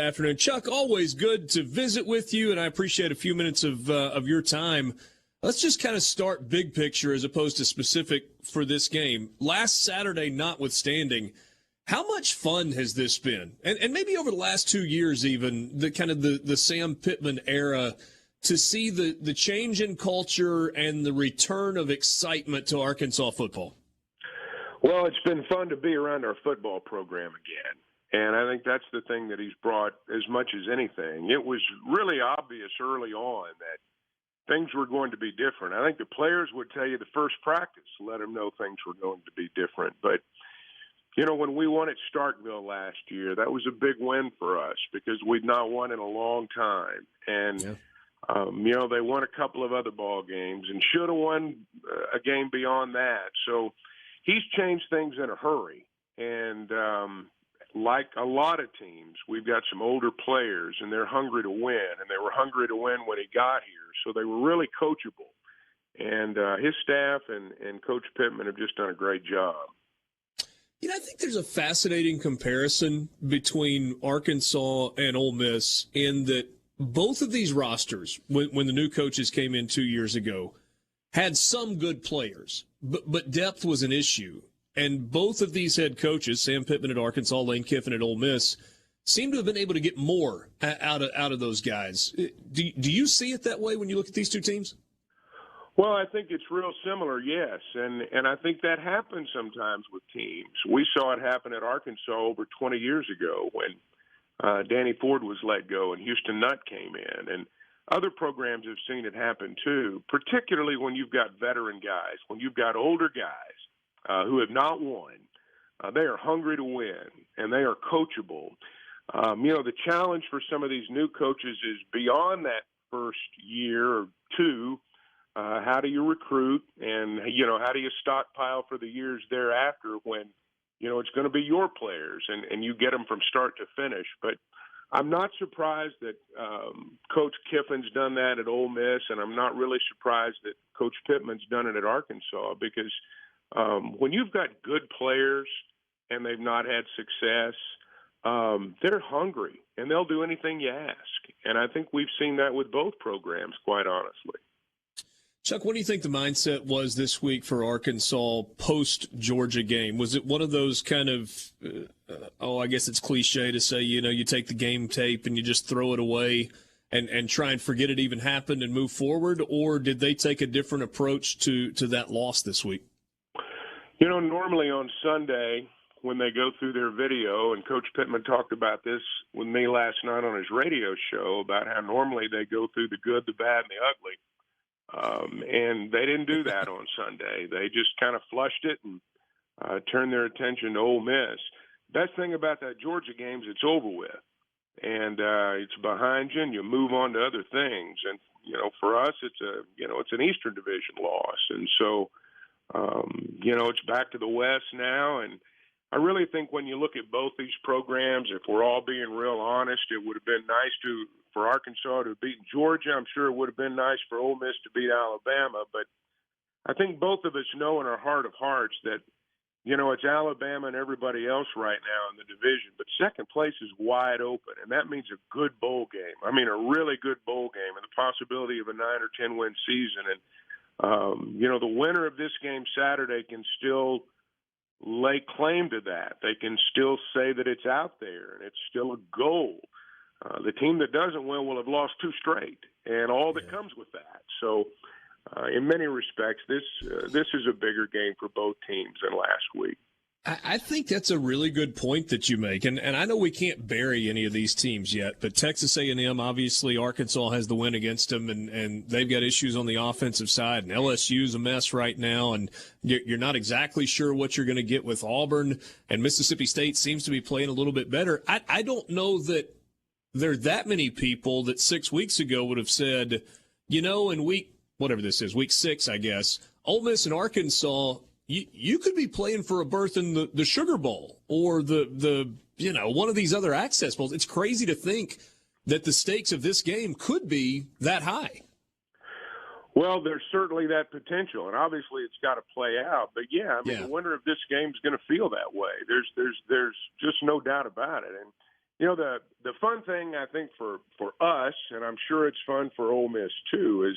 Afternoon, Chuck. Always good to visit with you, and I appreciate a few minutes of your time. Let's just kind of start big picture as opposed to specific for this game. Last Saturday, notwithstanding, how much fun has this been? And maybe over the last 2 years, even the kind of the Sam Pittman era, to see the change in culture and the return of excitement to Arkansas football. Well, it's been fun to be around our football program again. And I think that's the thing that he's brought as much as anything. It was really obvious early on that things were going to be different. I think the players would tell you the first practice let them know things were going to be different. But, you know, when we won at Starkville last year, that was a big win for us because we'd not won in a long time. And, you know, they won a couple of other ball games and should have won a game beyond that. So he's changed things in a hurry. And, like a lot of teams, we've got some older players, and they're hungry to win, and they were hungry to win when he got here. So they were really coachable. And his staff and Coach Pittman have just done a great job. You know, I think there's a fascinating comparison between Arkansas and Ole Miss in that both of these rosters, when the new coaches came in 2 years ago, had some good players, but depth was an issue. And both of these head coaches, Sam Pittman at Arkansas, Lane Kiffin at Ole Miss, seem to have been able to get more out of those guys. Do you see it that way when you look at these two teams? Well, I think it's real similar, yes. And I think that happens sometimes with teams. We saw it happen at Arkansas over 20 years ago when Danny Ford was let go and Houston Nutt came in. And other programs have seen it happen too, particularly when you've got veteran guys, when you've got older guys who have not won. They are hungry to win, and they are coachable. You know, the challenge for some of these new coaches is beyond that first year or two, how do you recruit and, you know, how do you stockpile for the years thereafter when, you know, it's going to be your players and you get them from start to finish. But I'm not surprised that Coach Kiffin's done that at Ole Miss, and I'm not really surprised that Coach Pittman's done it at Arkansas because when you've got good players and they've not had success, they're hungry and they'll do anything you ask. And I think we've seen that with both programs, quite honestly. Chuck, what do you think the mindset was this week for Arkansas post-Georgia game? Was it one of those kind of, I guess it's cliche to say, you know, you take the game tape and you just throw it away and try and forget it even happened and move forward? Or did they take a different approach to that loss this week? You know, normally on Sunday when they go through their video, and Coach Pittman talked about this with me last night on his radio show about how normally they go through the good, the bad, and the ugly. And they didn't do that on Sunday. They just kind of flushed it and turned their attention to Ole Miss. Best thing about that Georgia game is it's over with. And it's behind you, and you move on to other things. And, you know, for us, it's an Eastern Division loss. And so, you know, it's back to the West now. And I really think when you look at both these programs, if we're all being real honest, it would have been nice for Arkansas to have beaten Georgia. I'm sure it would have been nice for Ole Miss to beat Alabama. But I think both of us know in our heart of hearts that, you know, it's Alabama and everybody else right now in the division. But second place is wide open, and that means a good bowl game. I mean, a really good bowl game and the possibility of a 9 or 10 win season. And you know, the winner of this game Saturday can still lay claim to that. They can still say that it's out there and it's still a goal. The team that doesn't win will have lost 2 straight and all that comes with that. So in many respects, this is a bigger game for both teams than last week. I think that's a really good point that you make, and I know we can't bury any of these teams yet, but Texas A&M, obviously Arkansas has the win against them, and they've got issues on the offensive side, and LSU's a mess right now, and you're not exactly sure what you're going to get with Auburn, and Mississippi State seems to be playing a little bit better. I don't know that there are that many people that 6 weeks ago would have said, you know, in week 6, I guess, Ole Miss and Arkansas – You could be playing for a berth in the Sugar Bowl or the one of these other access bowls. It's crazy to think that the stakes of this game could be that high. Well, there's certainly that potential, and obviously it's got to play out. But yeah, I mean, the winner of this game is going to feel that way. There's just no doubt about it. And The fun thing I think for us, and I'm sure it's fun for Ole Miss too, is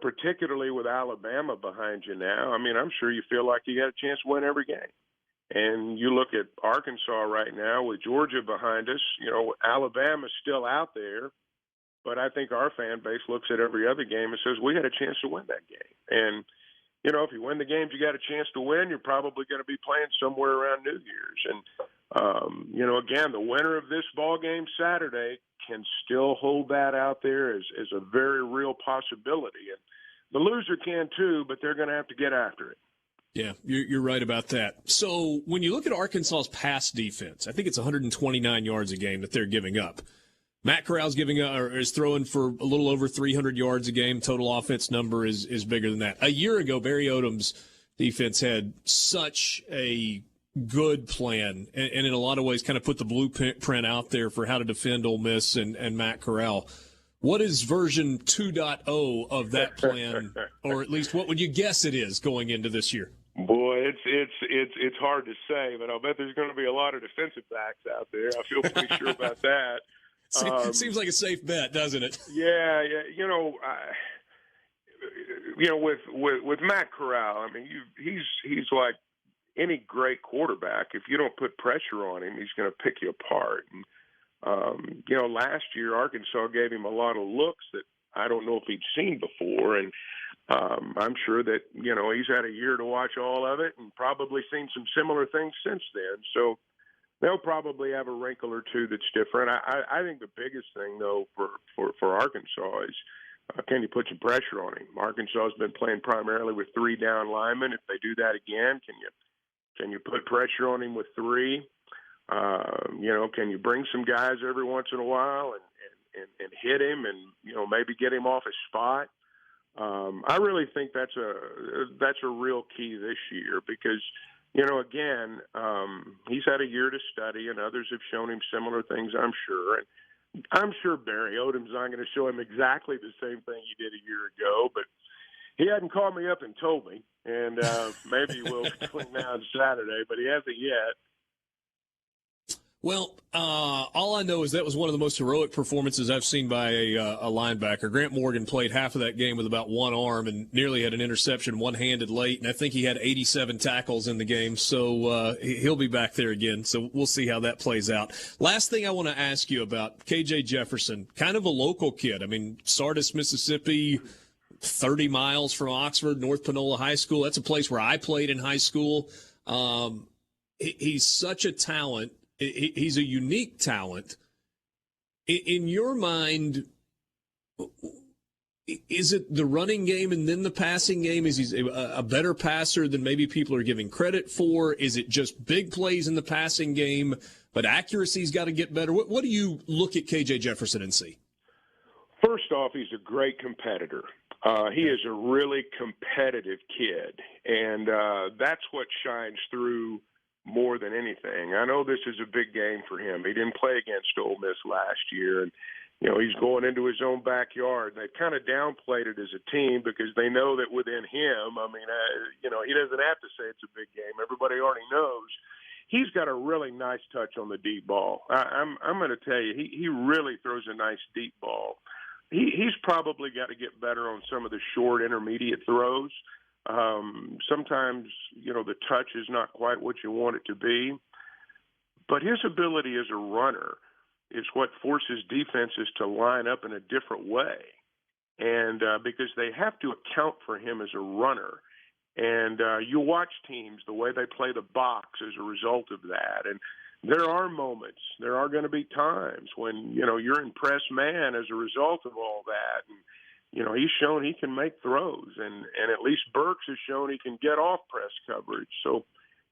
particularly with Alabama behind you now. I mean, I'm sure you feel like you got a chance to win every game. And you look at Arkansas right now with Georgia behind us. Alabama's still out there, but I think our fan base looks at every other game and says we had a chance to win that game. And if you win the games you got a chance to win, you're probably going to be playing somewhere around New Year's. And again, the winner of this ball game Saturday can still hold that out there as a very real possibility. And the loser can too, but they're going to have to get after it. Yeah, you're right about that. So when you look at Arkansas's pass defense, I think it's 129 yards a game that they're giving up. Matt Corral's is throwing for a little over 300 yards a game. Total offense number is bigger than that. A year ago, Barry Odom's defense had such a good plan, and in a lot of ways kind of put the blueprint out there for how to defend Ole Miss and Matt Corral. What is version 2.0 of that plan, or at least what would you guess it is going into this year? Boy, it's hard to say, but I'll bet there's going to be a lot of defensive backs out there. I feel pretty sure about that. Seems like a safe bet, doesn't it? Yeah. With Matt Corral, I mean, he's like any great quarterback. If you don't put pressure on him, he's going to pick you apart. And last year Arkansas gave him a lot of looks that I don't know if he'd seen before, and I'm sure that he's had a year to watch all of it and probably seen some similar things since then. So they'll probably have a wrinkle or two that's different. I think the biggest thing, though, for Arkansas is can you put some pressure on him? Arkansas has been playing primarily with 3 down linemen. If they do that again, can you put pressure on him with 3? Can you bring some guys every once in a while and hit him and maybe get him off his spot? I really think that's a real key this year because. Again, he's had a year to study, and others have shown him similar things, I'm sure. And I'm sure Barry Odom's not going to show him exactly the same thing he did a year ago, but he hadn't called me up and told me, and maybe he will between now and Saturday, but he hasn't yet. Well, all I know is that was one of the most heroic performances I've seen by a linebacker. Grant Morgan played half of that game with about one arm and nearly had an interception one-handed late, and I think he had 87 tackles in the game, so he'll be back there again. So we'll see how that plays out. Last thing I want to ask you about, KJ Jefferson, kind of a local kid. I mean, Sardis, Mississippi, 30 miles from Oxford, North Panola High School. That's a place where I played in high school. He's such a talent. He's a unique talent. In your mind, is it the running game and then the passing game? Is he a better passer than maybe people are giving credit for? Is it just big plays in the passing game, but accuracy's got to get better? What do you look at KJ Jefferson and see? First off, he's a great competitor. He is a really competitive kid, and that's what shines through more than anything. I know this is a big game for him. He didn't play against Ole Miss last year, and he's going into his own backyard. They've kind of downplayed it as a team because they know that within him, I mean, he doesn't have to say it's a big game. Everybody already knows. He's got a really nice touch on the deep ball. I'm going to tell you, he really throws a nice deep ball. He's probably got to get better on some of the short intermediate throws. Sometimes, the touch is not quite what you want it to be. But his ability as a runner is what forces defenses to line up in a different way. And because they have to account for him as a runner. And you watch teams, the way they play the box as a result of that. And there are moments, there are going to be times when, you're in press man as a result of all that. And, he's shown he can make throws, and at least Burks has shown he can get off press coverage. So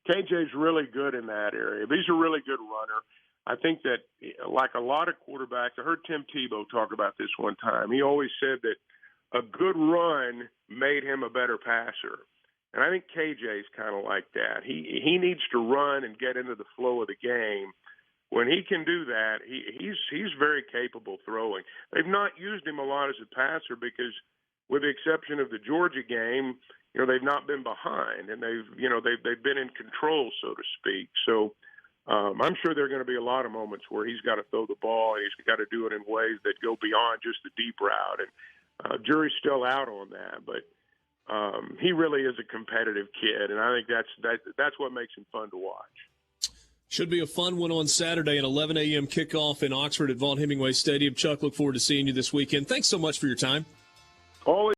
KJ's really good in that area. But he's a really good runner. I think that, like a lot of quarterbacks, I heard Tim Tebow talk about this one time. He always said that a good run made him a better passer. And I think KJ's kind of like that. He needs to run and get into the flow of the game. When he can do that, he's very capable throwing. They've not used him a lot as a passer because, with the exception of the Georgia game, they've not been behind, and they've been in control, so to speak. So I'm sure there are going to be a lot of moments where he's got to throw the ball and he's got to do it in ways that go beyond just the deep route. And jury's still out on that, but he really is a competitive kid, and I think that's what makes him fun to watch. Should be a fun one on Saturday, an 11 a.m. kickoff in Oxford at Vaught Hemingway Stadium. Chuck, look forward to seeing you this weekend. Thanks so much for your time. Always.